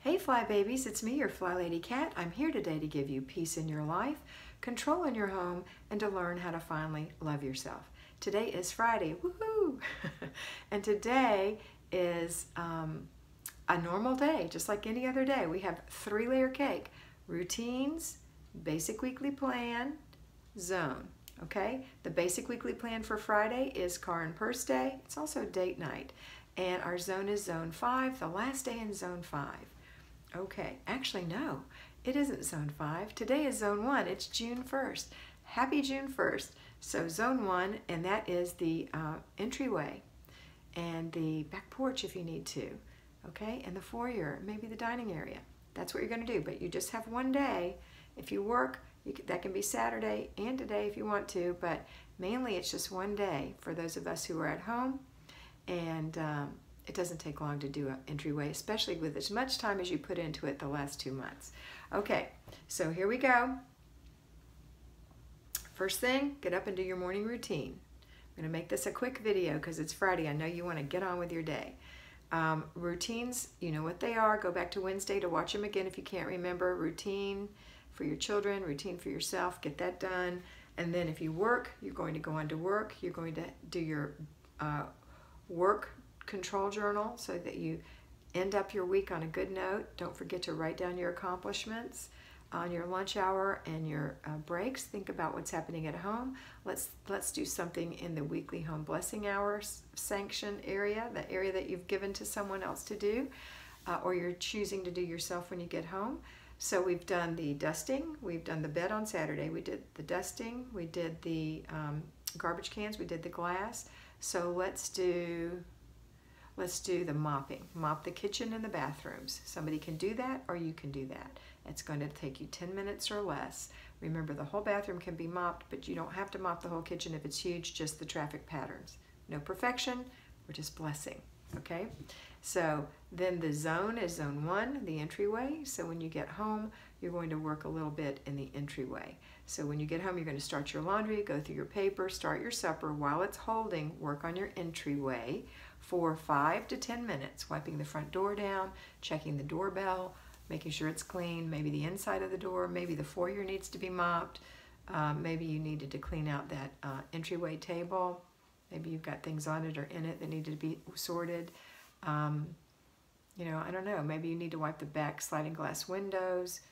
Hey Fly Babies, it's me, your FlyLady Kat. I'm here today to give you peace in your life, control in your home, and to learn how to finally love yourself. Today is Friday, woohoo! And today is a normal day, just like any other day. We have 3-layer cake, routines, basic weekly plan, zone. Okay, the basic weekly plan for Friday is car and purse day. It's also date night. And our zone is zone 5, the last day in zone 5. Okay, actually no, it isn't zone 5. Today is zone 1. It's June 1st. Happy June 1st. So zone 1, and that is the entryway and the back porch if you need to. Okay, and the foyer, maybe the dining area. That's what you're going to do, but you just have one day. If you work, that can be Saturday and today if you want to, but mainly it's just one day for those of us who are at home. And it doesn't take long to do an entryway, especially with as much time as you put into it the last 2 months. Okay, so here we go. First thing, get up and do your morning routine. I'm going to make this a quick video because it's Friday. I know you want to get on with your day. Routines, you know what they are. Go back to Wednesday to watch them again if you can't remember. Routine for your children, routine for yourself. Get that done. And then if you work, you're going to go on to work. You're going to do your work control journal so that you end up your week on a good note. Don't forget to write down your accomplishments on your lunch hour and your breaks. Think about what's happening at home. Let's do something in the weekly home blessing hours sanction area, the area that you've given to someone else to do, or you're choosing to do yourself when you get home. So we've done the dusting, we've done the bed on Saturday, we did the dusting, we did the garbage cans, we did the glass. So let's do the mopping. Mop the kitchen and the bathrooms. Somebody can do that or you can do that. It's going to take you 10 minutes or less. Remember, the whole bathroom can be mopped, but you don't have to mop the whole kitchen if it's huge, just the traffic patterns. No perfection, we're just blessing, okay? So then the zone is zone 1, the entryway. So when you get home, you're going to work a little bit in the entryway. So when you get home, you're going to start your laundry, go through your paper, start your supper. While it's holding, work on your entryway for 5 to 10 minutes, wiping the front door down, checking the doorbell, making sure it's clean, maybe the inside of the door, maybe the foyer needs to be mopped, maybe you needed to clean out that entryway table, maybe you've got things on it or in it that need to be sorted. You know, I don't know, maybe you need to wipe the back sliding glass windows.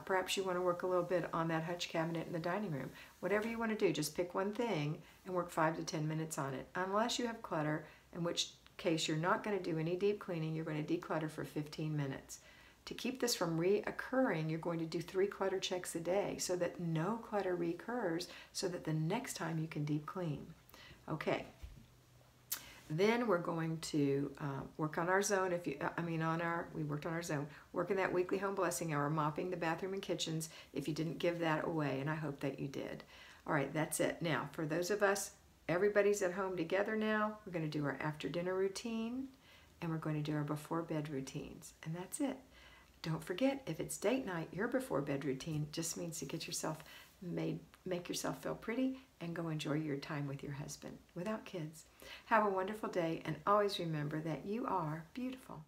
Perhaps you want to work a little bit on that hutch cabinet in the dining room. Whatever you want to do, just pick one thing and work 5 to 10 minutes on it. Unless you have clutter, in which case you're not going to do any deep cleaning, you're going to declutter for 15 minutes. To keep this from reoccurring, you're going to do 3 clutter checks a day so that no clutter recurs, so that the next time you can deep clean. Okay. Then we're going to work on our zone. We worked on our zone. Work in that weekly home blessing hour, mopping the bathroom and kitchens if you didn't give that away, and I hope that you did. All right, that's it. Now, for those of us, everybody's at home together now. We're going to do our after dinner routine, and we're going to do our before bed routines, and that's it. Don't forget, if it's date night, your before bed routine just means to get yourself make yourself feel pretty and go enjoy your time with your husband without kids. Have a wonderful day, and always remember that you are beautiful.